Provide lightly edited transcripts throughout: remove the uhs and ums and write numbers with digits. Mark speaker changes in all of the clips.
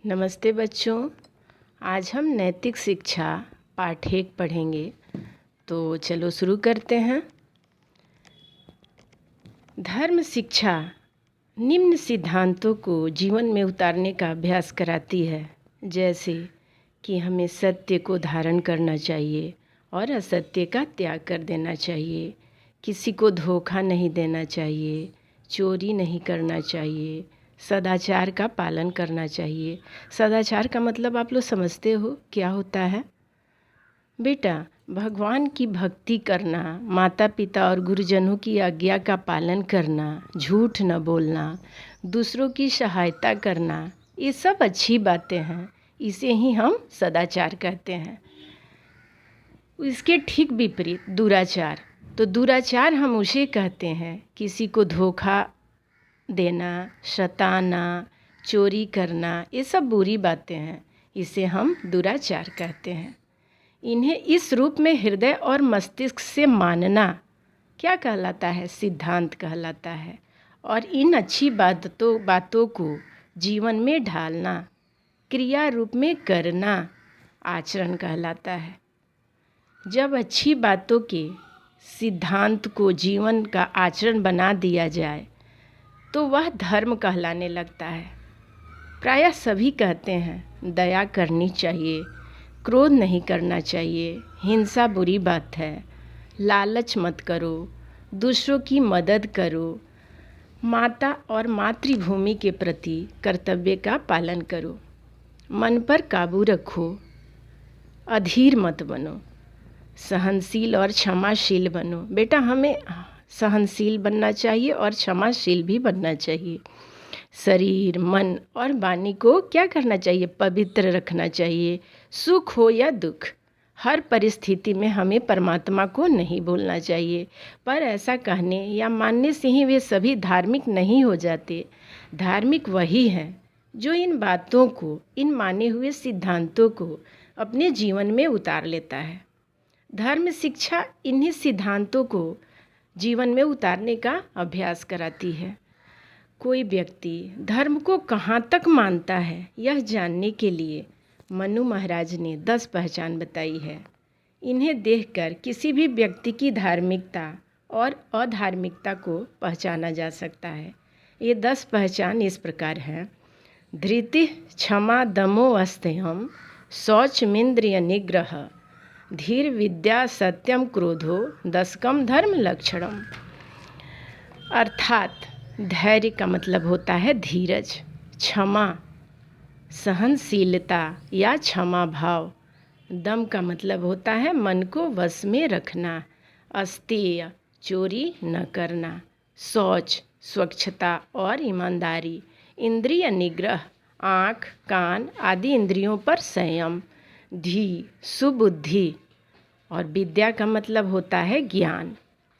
Speaker 1: नमस्ते बच्चों। आज हम नैतिक शिक्षा पाठ 1 पढ़ेंगे। तो चलो शुरू करते हैं। धर्म शिक्षा निम्न सिद्धांतों को जीवन में उतारने का अभ्यास कराती है, जैसे कि हमें सत्य को धारण करना चाहिए और असत्य का त्याग कर देना चाहिए, किसी को धोखा नहीं देना चाहिए, चोरी नहीं करना चाहिए, सदाचार का पालन करना चाहिए। सदाचार का मतलब आप लोग समझते हो क्या होता है? बेटा, भगवान की भक्ति करना, माता पिता और गुरुजनों की आज्ञा का पालन करना, झूठ न बोलना, दूसरों की सहायता करना, ये सब अच्छी बातें हैं। इसे ही हम सदाचार कहते हैं। इसके ठीक विपरीत दुराचार। तो दुराचार हम उसे कहते हैं किसी को धोखा देना, सताना, चोरी करना, ये सब बुरी बातें हैं। इसे हम दुराचार कहते हैं। इन्हें इस रूप में हृदय और मस्तिष्क से मानना क्या कहलाता है? सिद्धांत कहलाता है। और इन अच्छी बातों को जीवन में ढालना, क्रिया रूप में करना आचरण कहलाता है। जब अच्छी बातों के सिद्धांत को जीवन का आचरण बना दिया जाए तो वह धर्म कहलाने लगता है। प्रायः सभी कहते हैं दया करनी चाहिए, क्रोध नहीं करना चाहिए, हिंसा बुरी बात है, लालच मत करो, दूसरों की मदद करो, माता और मातृभूमि के प्रति कर्तव्य का पालन करो, मन पर काबू रखो, अधीर मत बनो, सहनशील और क्षमाशील बनो। बेटा, हमें सहनशील बनना चाहिए और क्षमाशील भी बनना चाहिए। शरीर, मन और वाणी को क्या करना चाहिए? पवित्र रखना चाहिए। सुख हो या दुख, हर परिस्थिति में हमें परमात्मा को नहीं भूलना चाहिए। पर ऐसा कहने या मानने से ही वे सभी धार्मिक नहीं हो जाते। धार्मिक वही है जो इन बातों को, इन माने हुए सिद्धांतों को अपने जीवन में उतार लेता है। धर्म शिक्षा इन्हीं सिद्धांतों को जीवन में उतारने का अभ्यास कराती है। कोई व्यक्ति धर्म को कहाँ तक मानता है, यह जानने के लिए मनु महाराज ने 10 पहचान बताई है। इन्हें देखकर किसी भी व्यक्ति की धार्मिकता और अधार्मिकता को पहचाना जा सकता है। ये 10 पहचान इस प्रकार हैं। धृति, क्षमा, दमो, अस्थेयम, शौचमिंद्रिय निग्रह, धीर, विद्या, सत्यम, क्रोधो, दशकम धर्म लक्षणम। अर्थात धैर्य का मतलब होता है धीरज, क्षमा, सहनशीलता या क्षमा भाव, दम का मतलब होता है मन को वश में रखना, अस्तेय, चोरी न करना, शौच, स्वच्छता और ईमानदारी, इंद्रिय निग्रह, आँख, कान आदि इंद्रियों पर संयम, धी, सुबुद्धि, और विद्या का मतलब होता है ज्ञान,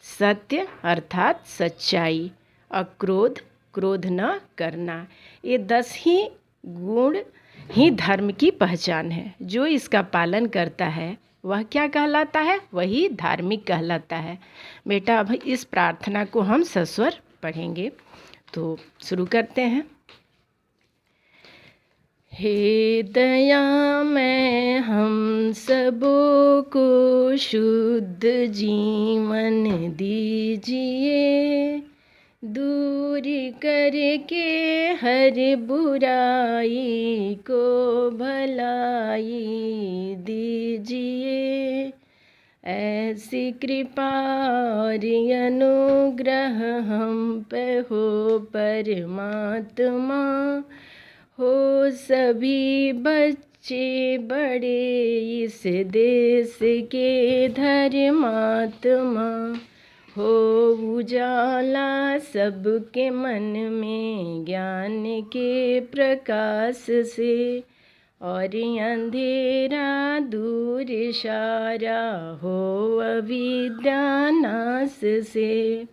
Speaker 1: सत्य अर्थात सच्चाई, अक्रोध, क्रोध न करना। ये 10 ही गुण ही धर्म की पहचान है। जो इसका पालन करता है वह क्या कहलाता है? वही धार्मिक कहलाता है। बेटा, अब इस प्रार्थना को हम सस्वर पढ़ेंगे। तो शुरू करते हैं। हे दया मैं हम सबों को शुद्ध जीवन दीजिए, दूर करके हर बुराई को भलाई दीजिए। ऐसी कृपा और अनुग्रह हम पे हो परमात्मा, हो सभी बच्चे बड़े इस देश के धर्मात्मा, हो उजाला सबके मन में ज्ञान के प्रकाश से, और अंधेरा दूर सारा हो अविद्या नाश से।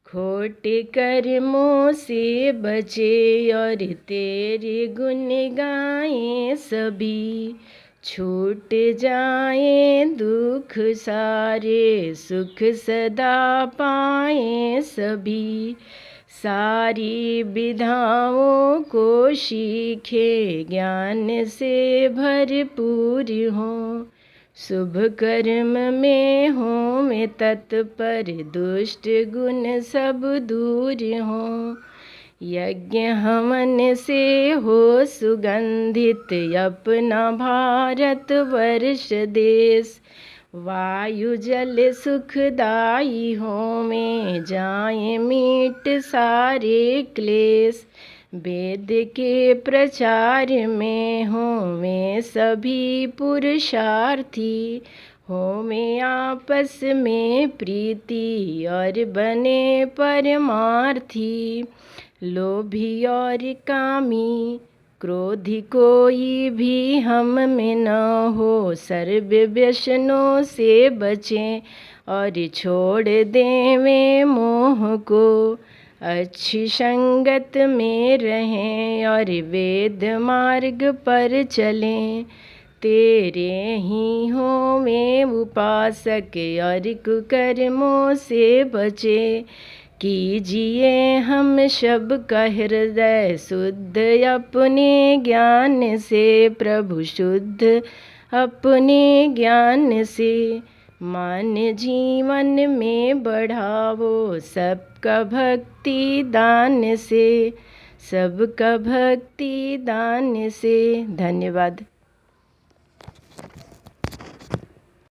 Speaker 1: खोटे कर्मों से बचे और तेरे गुण गाएं सभी, छूट जाए दुख सारे, सुख सदा पाएं सभी। सारी विधाओं को सीखे, ज्ञान से भरपूर हों। शुभ कर्म में हों में तत्पर, दुष्ट गुण सब दूर हों। यज्ञ हवन से हो सुगंधित, अपना भारत वर्ष देश। वायु जल सुखदाई हो में, जाए मीट सारे क्लेश। वेद के प्रचार में हो में सभी पुरुषार्थी, हो में आपस में प्रीति और बने परमार्थी। लोभी और कामी क्रोधी कोई भी हम में न हो, सर्व व्यसनों से बचें और छोड़ दें वे मोह को। अच्छी संगत में रहें और वेद मार्ग पर चलें। तेरे ही हो में उपासक और कुकर्मों से बचे। कीजिए हम सब का हृदय शुद्ध अपने ज्ञान से, प्रभु शुद्ध अपने ज्ञान से। मान जीवन में बढ़ावो सबका भक्ति दान से, सबका भक्ति दान से। धन्यवाद।